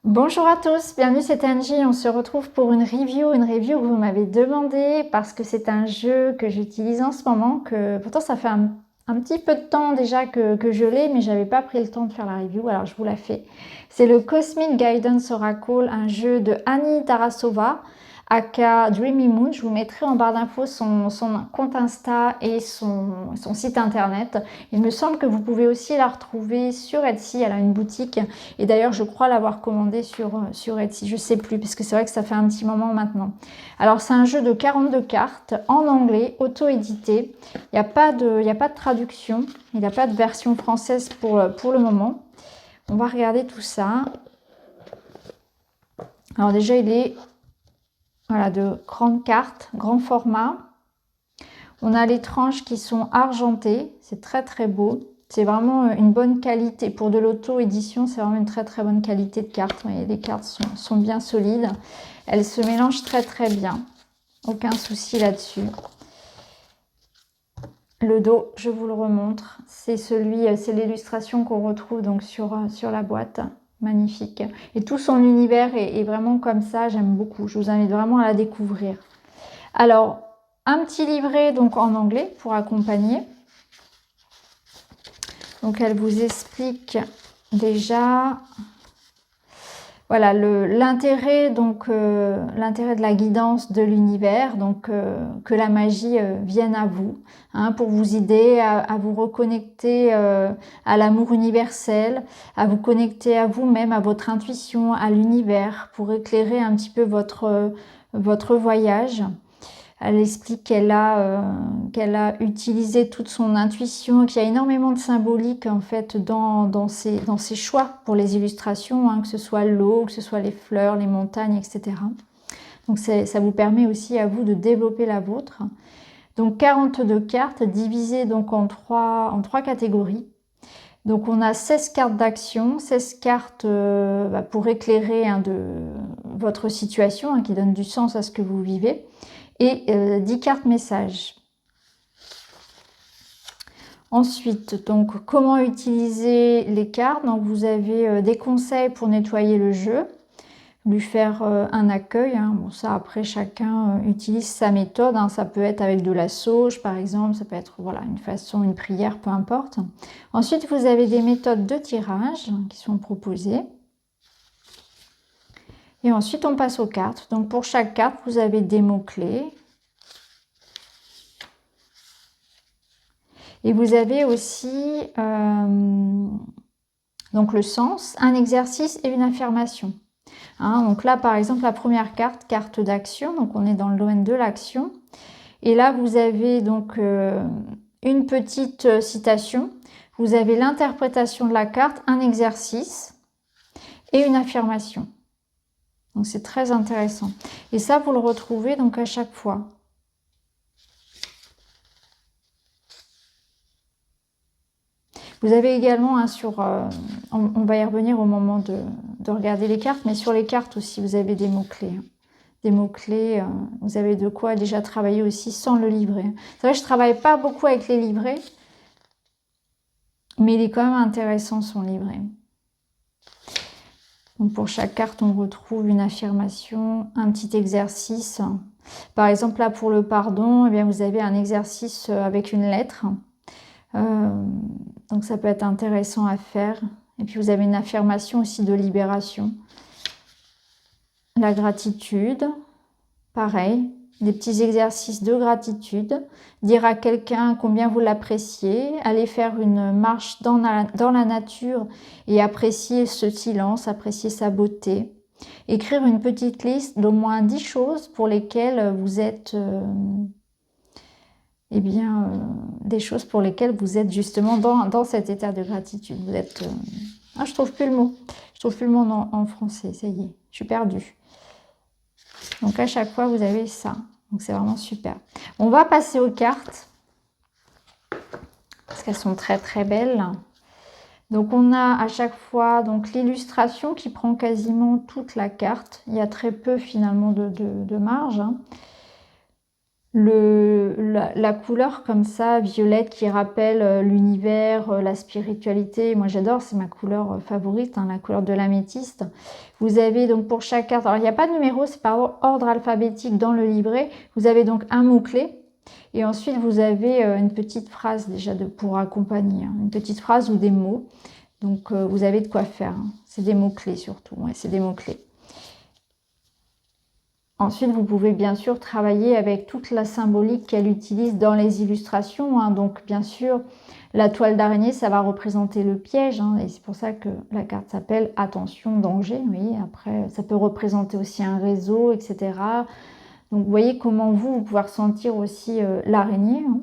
Bonjour à tous, bienvenue, c'est Angie. On se retrouve pour une review que vous m'avez demandé parce que c'est un jeu que j'utilise en ce moment, que pourtant ça fait un petit peu de temps déjà que je l'ai, mais j'avais pas pris le temps de faire la review, alors je vous la fais. C'est le Cosmic Guidance Oracle, un jeu de Annie Tarasova, aka Dreamy Moon. Je vous mettrai en barre d'infos son compte Insta et son site internet. Il me semble que vous pouvez aussi la retrouver sur Etsy, elle a une boutique. Et d'ailleurs, je crois l'avoir commandé sur Etsy, je sais plus, parce que c'est vrai que ça fait un petit moment maintenant. Alors, c'est un jeu de 42 cartes en anglais, auto-édité. Il n'y a pas de traduction, il n'y a pas de version française pour le moment. On va regarder tout ça. Alors déjà, il est voilà, de grandes cartes, grand format. On a les tranches qui sont argentées, c'est très très beau. C'est vraiment une bonne qualité. Pour de l'auto-édition, c'est vraiment une très très bonne qualité de cartes. Vous voyez, les cartes sont bien solides. Elles se mélangent très très bien. Aucun souci là-dessus. Le dos, je vous le remontre. C'est l'illustration qu'on retrouve donc sur la boîte. Magnifique. Et tout son univers est vraiment comme ça. J'aime beaucoup. Je vous invite vraiment à la découvrir. Alors, un petit livret donc en anglais pour accompagner. Donc elle vous explique déjà voilà l'intérêt l'intérêt de la guidance de l'univers, donc que la magie vienne à vous pour vous aider à vous reconnecter à l'amour universel, à vous connecter à vous-même, à votre intuition, à l'univers, pour éclairer un petit peu votre voyage. Elle explique qu'elle a utilisé toute son intuition, qu'il y a énormément de symbolique en fait dans ses choix pour les illustrations, que ce soit l'eau, que ce soit les fleurs, les montagnes, etc. Donc ça vous permet aussi à vous de développer la vôtre. Donc 42 cartes divisées donc en trois catégories. Donc on a 16 cartes d'action, 16 cartes pour éclairer votre situation, qui donne du sens à ce que vous vivez, et 10 cartes messages. Ensuite, donc comment utiliser les cartes. Donc vous avez des conseils pour nettoyer le jeu, lui faire un accueil. Bon, ça après chacun utilise sa méthode. Ça peut être avec de la sauge par exemple, ça peut être voilà une façon, une prière, peu importe. Ensuite vous avez des méthodes de tirage qui sont proposées. Et ensuite on passe aux cartes. Donc pour chaque carte vous avez des mots-clés. Et vous avez aussi donc le sens, un exercice et une affirmation. Donc là, par exemple, la première carte, carte d'action. Donc on est dans le domaine de l'action. Et là, vous avez donc une petite citation. Vous avez l'interprétation de la carte, un exercice et une affirmation. Donc c'est très intéressant. Et ça, vous le retrouvez donc à chaque fois. Vous avez également on va y revenir au moment de regarder les cartes, mais sur les cartes aussi, vous avez des mots-clés. Des mots-clés, vous avez de quoi déjà travailler aussi sans le livret. C'est vrai que je ne travaille pas beaucoup avec les livrets, mais il est quand même intéressant son livret. Donc pour chaque carte, on retrouve une affirmation, un petit exercice. Par exemple, là pour le pardon, eh bien, vous avez un exercice avec une lettre. Donc ça peut être intéressant à faire. Et puis vous avez une affirmation aussi de libération. La gratitude, pareil, des petits exercices de gratitude. Dire à quelqu'un combien vous l'appréciez. Aller faire une marche dans la nature et apprécier ce silence, apprécier sa beauté. Écrire une petite liste d'au moins 10 choses pour lesquelles vous êtes... des choses pour lesquelles vous êtes justement dans cet état de gratitude. Vous êtes... je trouve plus le mot. Je trouve plus le mot en français. Ça y est, je suis perdue. Donc à chaque fois, vous avez ça. Donc c'est vraiment super. On va passer aux cartes. Parce qu'elles sont très très belles. Donc on a à chaque fois donc l'illustration qui prend quasiment toute la carte. Il y a très peu finalement de marge. la couleur comme ça, violette, qui rappelle l'univers, la spiritualité. Moi, j'adore, c'est ma couleur favorite, hein, la couleur de l'améthyste. Vous avez donc pour chaque carte, alors il n'y a pas de numéro, c'est par ordre alphabétique dans le livret. Vous avez donc un mot-clé. Et ensuite, vous avez une petite phrase déjà pour accompagner, hein, une petite phrase ou des mots. Donc, vous avez de quoi faire. Hein. C'est des mots-clés surtout. Ouais, c'est des mots-clés. Ensuite, vous pouvez bien sûr travailler avec toute la symbolique qu'elle utilise dans les illustrations. Hein. Donc, bien sûr, la toile d'araignée, ça va représenter le piège. Hein, et c'est pour ça que la carte s'appelle « Attention, danger ». Oui, après, ça peut représenter aussi un réseau, etc. Donc, vous voyez comment vous pouvez ressentir aussi l'araignée. Hein.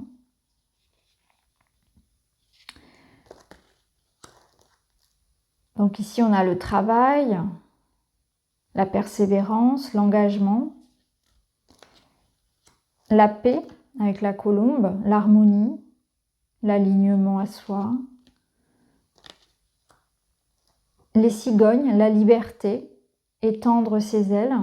Donc, ici, on a le travail, la persévérance, l'engagement, la paix avec la colombe, l'harmonie, l'alignement à soi, les cigognes, la liberté, étendre ses ailes,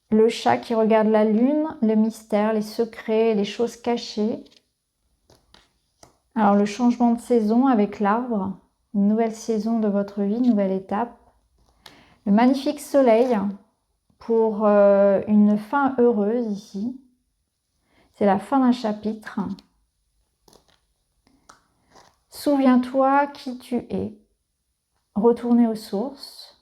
le chat qui regarde la lune, le mystère, les secrets, les choses cachées. Alors le changement de saison avec l'arbre, une nouvelle saison de votre vie, une nouvelle étape. Le magnifique soleil pour une fin heureuse ici. C'est la fin d'un chapitre. Souviens-toi qui tu es. Retourner aux sources.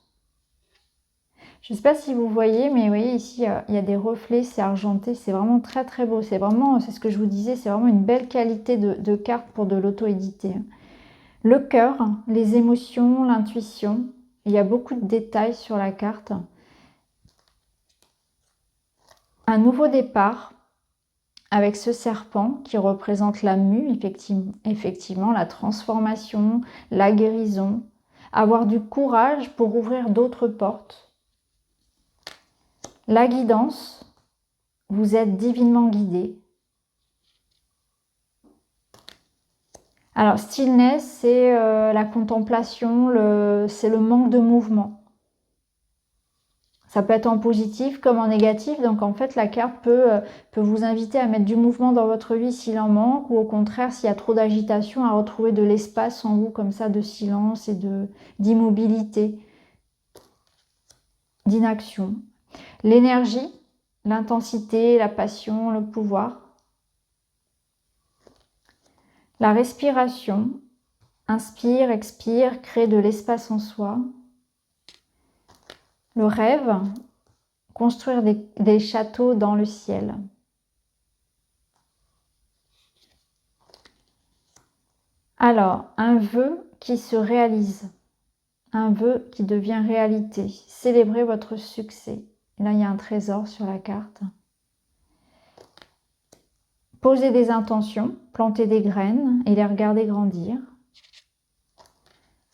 Je ne sais pas si vous voyez, mais vous voyez ici, il y a des reflets, c'est argenté, c'est vraiment très très beau. C'est vraiment, c'est ce que je vous disais, c'est vraiment une belle qualité de carte pour de l'auto-éditer. Le cœur, les émotions, l'intuition. Il y a beaucoup de détails sur la carte. Un nouveau départ avec ce serpent qui représente la mue, effectivement, la transformation, la guérison. Avoir du courage pour ouvrir d'autres portes. La guidance, vous êtes divinement guidé. Alors, stillness, c'est la contemplation, c'est le manque de mouvement. Ça peut être en positif comme en négatif. Donc, en fait, la carte peut vous inviter à mettre du mouvement dans votre vie s'il en manque, ou au contraire, s'il y a trop d'agitation, à retrouver de l'espace en vous, comme ça, de silence et d'immobilité, d'inaction. L'énergie, l'intensité, la passion, le pouvoir. La respiration, inspire, expire, crée de l'espace en soi. Le rêve, construire des châteaux dans le ciel. Alors, un vœu qui se réalise, un vœu qui devient réalité. Célébrez votre succès. Et là, il y a un trésor sur la carte. Posez des intentions, plantez des graines et les regarder grandir.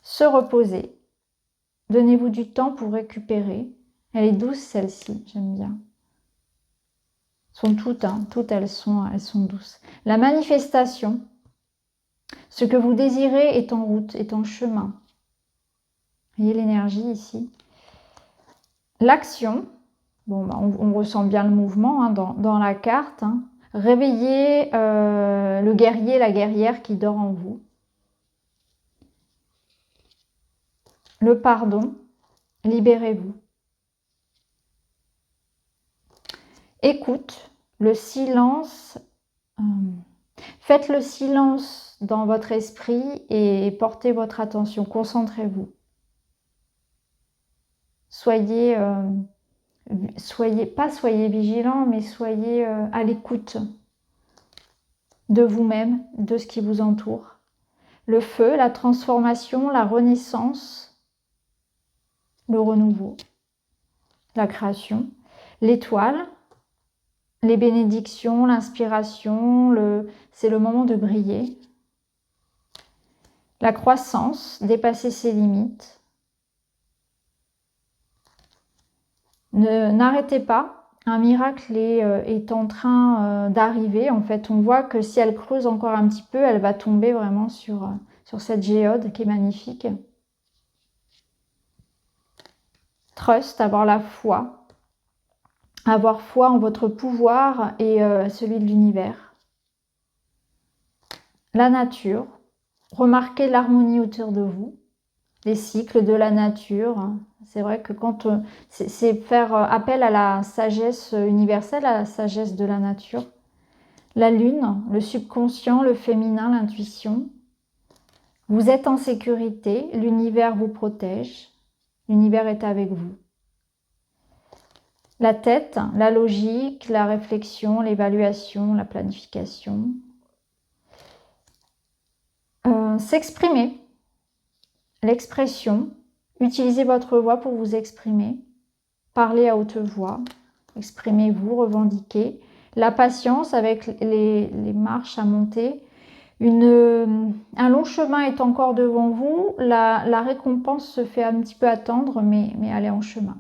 Se reposer. Donnez-vous du temps pour récupérer. Elle est douce celle-ci, j'aime bien. Sont toutes, hein, toutes elles sont douces. La manifestation. Ce que vous désirez est en route, est en chemin. Vous voyez l'énergie ici. L'action. Bon, bah, on ressent bien le mouvement hein, dans la carte. Hein. Réveillez le guerrier, la guerrière qui dort en vous. Le pardon. Libérez-vous. Écoute. Le silence. Faites le silence dans votre esprit et portez votre attention. Concentrez-vous. Soyez vigilant, mais soyez à l'écoute de vous-même, de ce qui vous entoure. Le feu, la transformation, la renaissance, le renouveau, la création. L'étoile, les bénédictions, l'inspiration, c'est le moment de briller. La croissance, dépasser ses limites. N'arrêtez pas, un miracle est en train d'arriver. En fait, on voit que si elle creuse encore un petit peu, elle va tomber vraiment sur cette géode qui est magnifique. Trust, avoir la foi. avoir foi en votre pouvoir et celui de l'univers. La nature, remarquez l'harmonie autour de vous, les cycles de la nature. C'est vrai que quand c'est faire appel à la sagesse universelle, à la sagesse de la nature. La lune, le subconscient, le féminin, l'intuition. Vous êtes en sécurité, l'univers vous protège, l'univers est avec vous. La tête, la logique, la réflexion, l'évaluation, la planification. S'exprimer, l'expression. Utilisez votre voix pour vous exprimer. Parlez à haute voix. Exprimez-vous, revendiquez. La patience avec les marches à monter. Un long chemin est encore devant vous. La récompense se fait un petit peu attendre, mais elle est en chemin.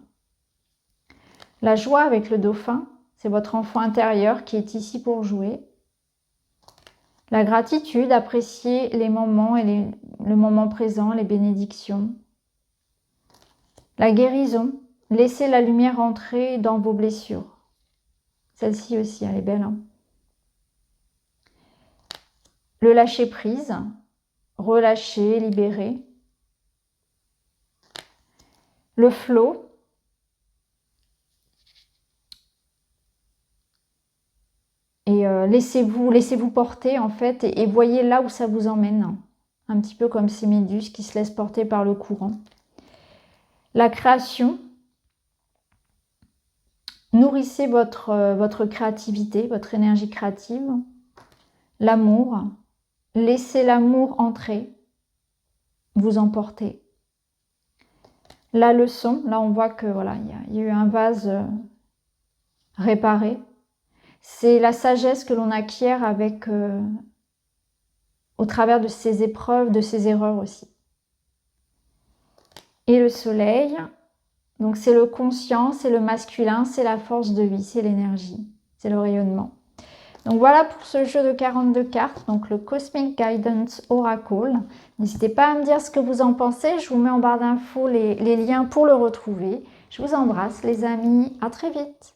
La joie avec le dauphin, c'est votre enfant intérieur qui est ici pour jouer. La gratitude, apprécier les moments et le moment présent, les bénédictions. La guérison, laissez la lumière entrer dans vos blessures. Celle-ci aussi, elle est belle. Hein. Le lâcher prise, relâcher, libérer. Le flot. Et laissez-vous porter en fait et voyez là où ça vous emmène. Un petit peu comme ces méduses qui se laissent porter par le courant. La création. Nourrissez votre créativité, votre énergie créative. L'amour. Laissez l'amour entrer, vous emporter. La leçon, là on voit que voilà, il y a eu un vase réparé. C'est la sagesse que l'on acquiert avec, au travers de ses épreuves, de ses erreurs aussi. Et le soleil, donc c'est le conscient, c'est le masculin, c'est la force de vie, c'est l'énergie, c'est le rayonnement. Donc voilà pour ce jeu de 42 cartes, donc le Cosmic Guidance Oracle. N'hésitez pas à me dire ce que vous en pensez, je vous mets en barre d'infos les liens pour le retrouver. Je vous embrasse les amis, à très vite.